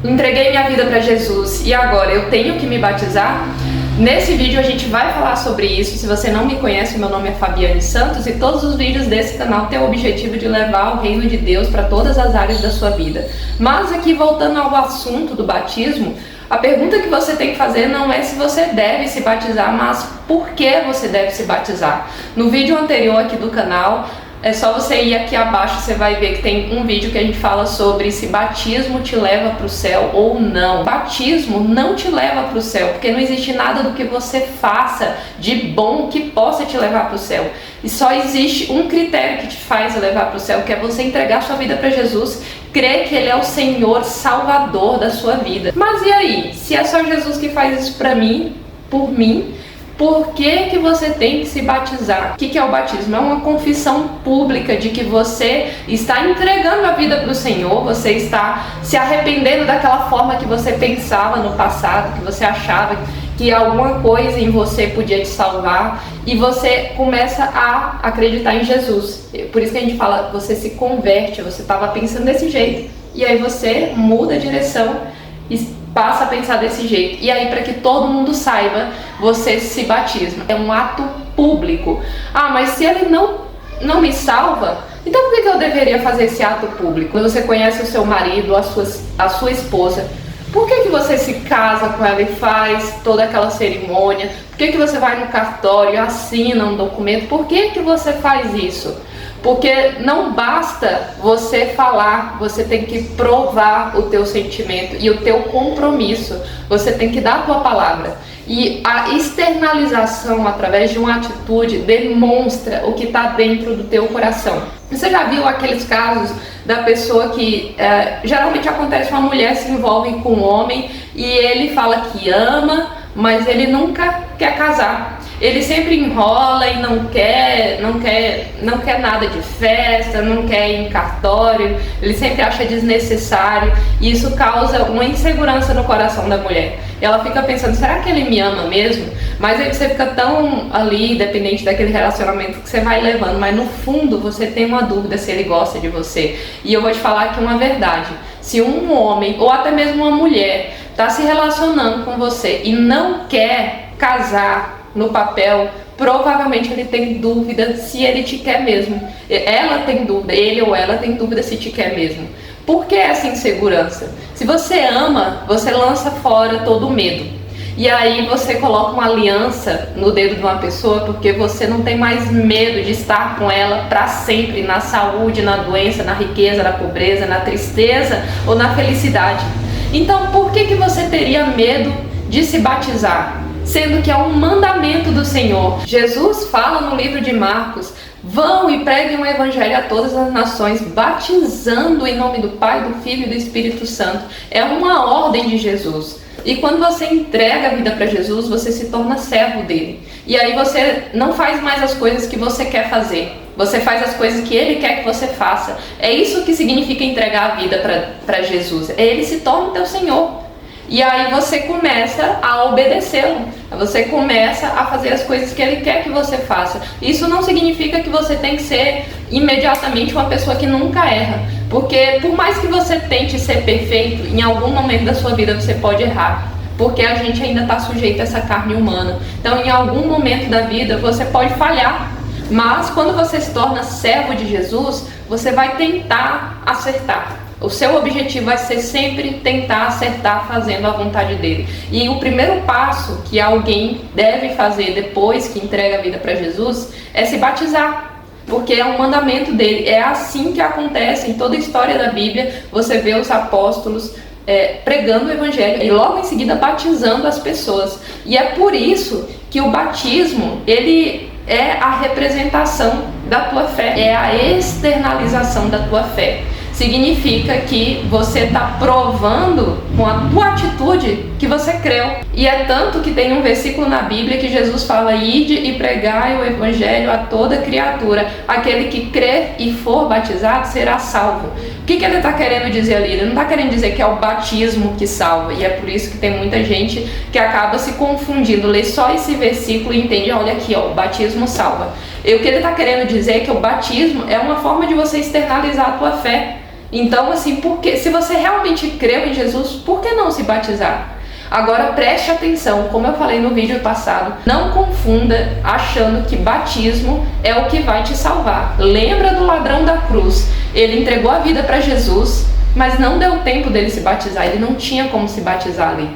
Entreguei minha vida para Jesus e agora eu tenho que me batizar? Nesse vídeo a gente vai falar sobre isso. Se você não me conhece, meu nome é Fabiane Santos e todos os vídeos desse canal têm o objetivo de levar o reino de Deus para todas as áreas da sua vida. Mas aqui, voltando ao assunto do batismo, a pergunta que você tem que fazer não é se você deve se batizar, mas por que você deve se batizar. No vídeo anterior aqui do canal, é só você ir aqui abaixo, você vai ver que tem um vídeo que a gente fala sobre se batismo te leva para o céu ou não. Batismo não te leva para o céu, porque não existe nada do que você faça de bom que possa te levar para o céu. E só existe um critério que te faz levar para o céu, que é você entregar sua vida para Jesus, crer que Ele é o Senhor Salvador da sua vida. Mas e aí? Se é só Jesus que faz isso para mim, por mim, por que você tem que se batizar? O que é o batismo? É uma confissão pública de que você está entregando a vida para o Senhor, você está se arrependendo daquela forma que você pensava no passado, que você achava que alguma coisa em você podia te salvar, e você começa a acreditar em Jesus. Por isso que a gente fala, você se converte, você estava pensando desse jeito, e aí você muda a direção e passa a pensar desse jeito. E aí, para que todo mundo saiba, você se batisma. É um ato público. Ah, mas se ele não me salva, então por que eu deveria fazer esse ato público? Quando você conhece o seu marido, a sua esposa, por que você se casa com ela e faz toda aquela cerimônia? Por que você vai no cartório e assina um documento? Por que você faz isso? Porque não basta você falar, você tem que provar o teu sentimento e o teu compromisso. Você tem que dar a tua palavra. E a externalização através de uma atitude demonstra o que está dentro do teu coração. Você já viu aqueles casos da pessoa que geralmente acontece, uma mulher se envolve com um homem e ele fala que ama, mas ele nunca quer casar. Ele sempre enrola e não quer nada de festa, não quer ir em cartório, ele sempre acha desnecessário, e isso causa uma insegurança no coração da mulher. E ela fica pensando, será que ele me ama mesmo? Mas aí você fica tão ali, dependente daquele relacionamento que você vai levando, mas no fundo você tem uma dúvida se ele gosta de você. E eu vou te falar aqui uma verdade: se um homem ou até mesmo uma mulher está se relacionando com você e não quer casar no papel, provavelmente ele tem dúvida se ele te quer mesmo. Ela tem dúvida, ele ou ela tem dúvida se te quer mesmo. Por que essa insegurança? Se você ama, você lança fora todo o medo. E aí você coloca uma aliança no dedo de uma pessoa porque você não tem mais medo de estar com ela para sempre, na saúde, na doença, na riqueza, na pobreza, na tristeza ou na felicidade. Então por que você teria medo de se batizar? Sendo que é um mandamento do Senhor. Jesus fala no livro de Marcos: vão e preguem o evangelho a todas as nações, batizando em nome do Pai, do Filho e do Espírito Santo. É uma ordem de Jesus. E quando você entrega a vida para Jesus, você se torna servo dele. E aí você não faz mais as coisas que você quer fazer. Você faz as coisas que Ele quer que você faça. É isso que significa entregar a vida para Jesus. Ele se torna o teu Senhor. E aí você começa a obedecê-lo, você começa a fazer as coisas que Ele quer que você faça. Isso não significa que você tem que ser imediatamente uma pessoa que nunca erra, porque por mais que você tente ser perfeito, em algum momento da sua vida você pode errar, porque a gente ainda está sujeito a essa carne humana. Então em algum momento da vida você pode falhar, mas quando você se torna servo de Jesus, você vai tentar acertar. O seu objetivo vai ser sempre tentar acertar fazendo a vontade dele. E o primeiro passo que alguém deve fazer depois que entrega a vida para Jesus é se batizar, porque é um mandamento dele. É assim que acontece em toda a história da Bíblia. Você vê os apóstolos pregando o evangelho e logo em seguida batizando as pessoas. E é por isso que o batismo, ele é a representação da tua fé, é a externalização da tua fé. Significa que você está provando com a tua atitude que você creu. E é tanto que tem um versículo na Bíblia que Jesus fala: ide e pregai o evangelho a toda criatura. Aquele que crer e for batizado será salvo. O que ele está querendo dizer ali? Ele não está querendo dizer que é o batismo que salva. E é por isso que tem muita gente que acaba se confundindo, lê só esse versículo e entende: olha aqui, ó, o batismo salva. E o que ele está querendo dizer é que o batismo é uma forma de você externalizar a tua fé. Então, assim, se você realmente creu em Jesus, por que não se batizar? Agora preste atenção, como eu falei no vídeo passado, não confunda achando que batismo é o que vai te salvar. Lembra do ladrão da cruz? Ele entregou a vida para Jesus, mas não deu tempo dele se batizar, ele não tinha como se batizar ali.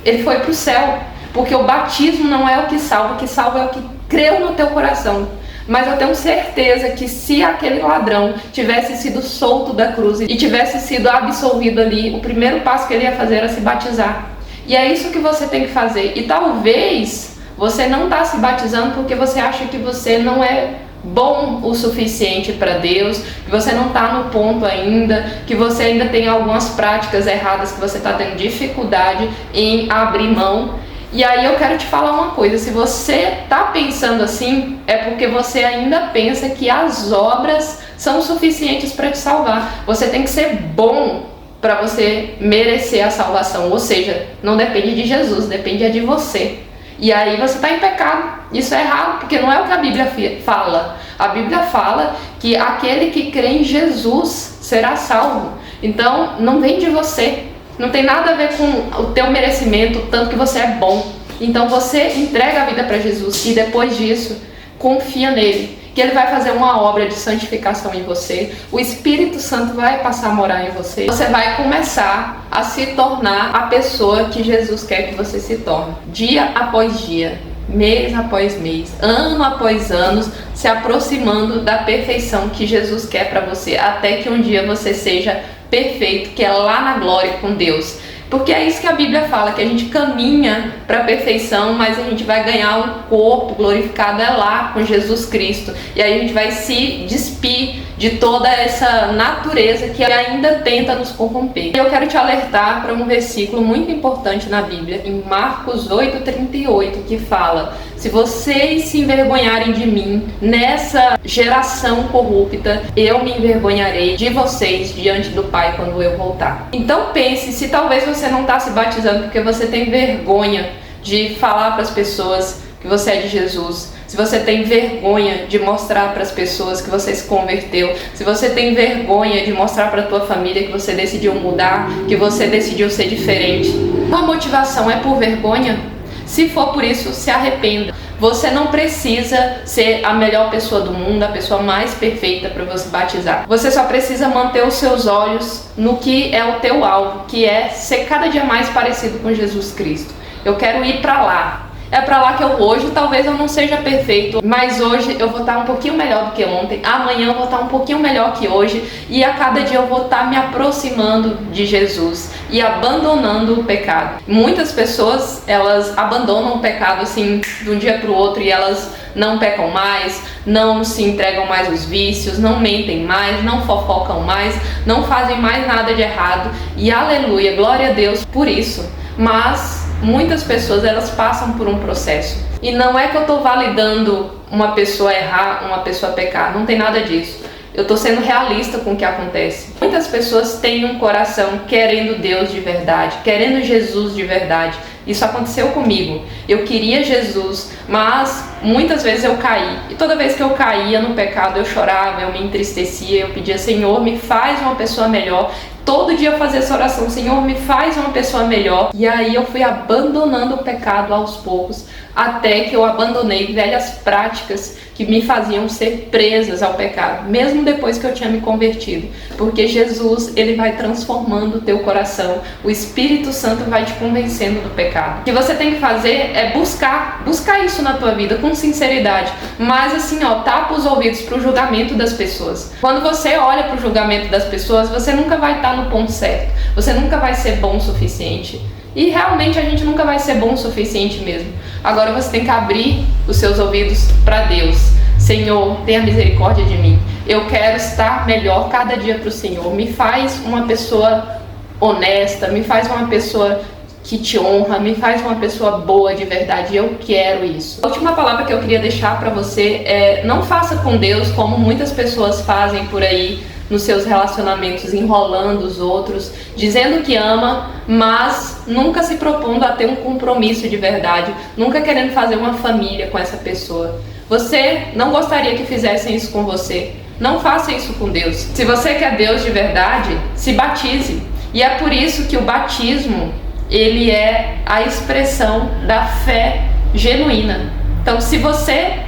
Ele foi para o céu, porque o batismo não é o que salva é o que creu no teu coração. Mas eu tenho certeza que se aquele ladrão tivesse sido solto da cruz e tivesse sido absolvido ali, o primeiro passo que ele ia fazer era se batizar. E é isso que você tem que fazer. E talvez você não está se batizando porque você acha que você não é bom o suficiente para Deus, que você não está no ponto ainda, que você ainda tem algumas práticas erradas que você está tendo dificuldade em abrir mão. E aí eu quero te falar uma coisa, se você está pensando assim, é porque você ainda pensa que as obras são suficientes para te salvar. Você tem que ser bom para você merecer a salvação, ou seja, não depende de Jesus, depende de você. E aí você está em pecado, isso é errado, porque não é o que a Bíblia fala. A Bíblia fala que aquele que crê em Jesus será salvo. Então não vem de você, não tem nada a ver com o teu merecimento, tanto que você é bom. Então você entrega a vida para Jesus e depois disso confia nele, que ele vai fazer uma obra de santificação em você, o Espírito Santo vai passar a morar em você, você vai começar a se tornar a pessoa que Jesus quer que você se torne, dia após dia, mês após mês, ano após ano, se aproximando da perfeição que Jesus quer para você, até que um dia você seja perfeito, que é lá na glória com Deus. Porque é isso que a Bíblia fala, que a gente caminha para a perfeição, mas a gente vai ganhar um corpo glorificado lá com Jesus Cristo. E aí a gente vai se despir de toda essa natureza que ainda tenta nos corromper. Eu quero te alertar para um versículo muito importante na Bíblia, em Marcos 8:38, que fala: se vocês se envergonharem de mim nessa geração corrupta, eu me envergonharei de vocês diante do Pai quando eu voltar. Então pense, se talvez você não está se batizando porque você tem vergonha de falar para as pessoas que você é de Jesus, se você tem vergonha de mostrar para as pessoas que você se converteu, se você tem vergonha de mostrar para a tua família que você decidiu mudar, que você decidiu ser diferente, a motivação é por vergonha? Se for por isso, se arrependa. Você não precisa ser a melhor pessoa do mundo, a pessoa mais perfeita para você batizar. Você só precisa manter os seus olhos no que é o teu alvo, que é ser cada dia mais parecido com Jesus Cristo. Eu quero ir para lá. É para lá que hoje talvez eu não seja perfeito, mas hoje eu vou estar um pouquinho melhor do que ontem, amanhã eu vou estar um pouquinho melhor que hoje, e a cada dia eu vou estar me aproximando de Jesus e abandonando o pecado. Muitas pessoas, elas abandonam o pecado assim de um dia para o outro e elas não pecam mais, não se entregam mais aos vícios, não mentem mais, não fofocam mais, não fazem mais nada de errado, e aleluia, glória a Deus por isso. Mas muitas pessoas, elas passam por um processo. E não é que eu estou validando uma pessoa errar, uma pessoa pecar. Não tem nada disso. Eu estou sendo realista com o que acontece. Muitas pessoas têm um coração querendo Deus de verdade, querendo Jesus de verdade. Isso aconteceu comigo. Eu queria Jesus, mas muitas vezes eu caí. E toda vez que eu caía no pecado, eu chorava, eu me entristecia, eu pedia: Senhor, me faz uma pessoa melhor. Todo dia eu fazia essa oração: Senhor, me faz uma pessoa melhor. E aí eu fui abandonando o pecado aos poucos, até que eu abandonei velhas práticas que me faziam ser presas ao pecado, mesmo depois que eu tinha me convertido. Porque Jesus, ele vai transformando o teu coração, o Espírito Santo vai te convencendo do pecado. O que você tem que fazer é buscar isso na tua vida com sinceridade, mas assim, ó, tapa os ouvidos para o julgamento das pessoas. Quando você olha para o julgamento das pessoas, você nunca vai estar no ponto certo, você nunca vai ser bom o suficiente. E realmente a gente nunca vai ser bom o suficiente mesmo. Agora você tem que abrir os seus ouvidos para Deus. Senhor, tenha misericórdia de mim. Eu quero estar melhor cada dia para o Senhor. Me faz uma pessoa honesta, me faz uma pessoa que te honra, me faz uma pessoa boa de verdade. Eu quero isso. A última palavra que eu queria deixar para você é: não faça com Deus como muitas pessoas fazem por aí nos seus relacionamentos, enrolando os outros, dizendo que ama, mas nunca se propondo a ter um compromisso de verdade, nunca querendo fazer uma família com essa pessoa. Você não gostaria que fizessem isso com você? Não faça isso com Deus. Se você quer Deus de verdade, se batize. E é por isso que o batismo, ele é a expressão da fé genuína. Então, se você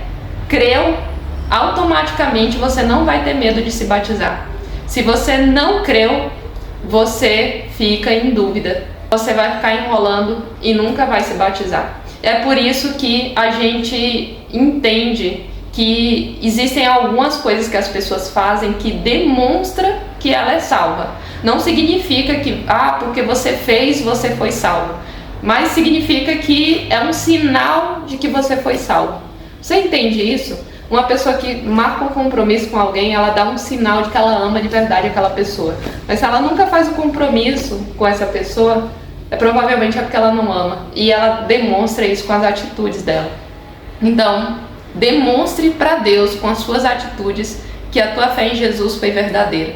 creu, automaticamente você não vai ter medo de se batizar. Se você não creu, você fica em dúvida. Você vai ficar enrolando e nunca vai se batizar. É por isso que a gente entende que existem algumas coisas que as pessoas fazem que demonstra que ela é salva. Não significa que, porque você fez, você foi salvo. Mas significa que é um sinal de que você foi salvo. Você entende isso? Uma pessoa que marca um compromisso com alguém, ela dá um sinal de que ela ama de verdade aquela pessoa. Mas se ela nunca faz o compromisso com essa pessoa, provavelmente é porque ela não ama. E ela demonstra isso com as atitudes dela. Então, demonstre para Deus com as suas atitudes que a tua fé em Jesus foi verdadeira.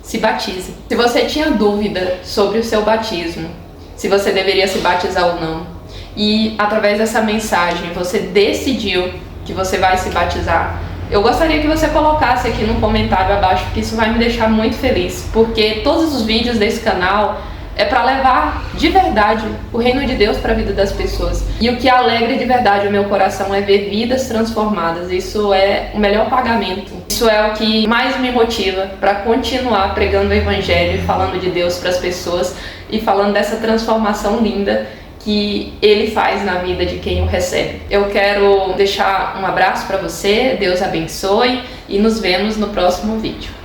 Se batize. Se você tinha dúvida sobre o seu batismo, se você deveria se batizar ou não, e através dessa mensagem você decidiu que você vai se batizar, eu gostaria que você colocasse aqui no comentário abaixo, porque isso vai me deixar muito feliz, porque todos os vídeos desse canal é para levar de verdade o reino de Deus para a vida das pessoas. E o que alegra de verdade o meu coração é ver vidas transformadas. Isso é o melhor pagamento. Isso é o que mais me motiva para continuar pregando o evangelho e falando de Deus para as pessoas e falando dessa transformação linda que Ele faz na vida de quem o recebe. Eu quero deixar um abraço para você, Deus abençoe e nos vemos no próximo vídeo.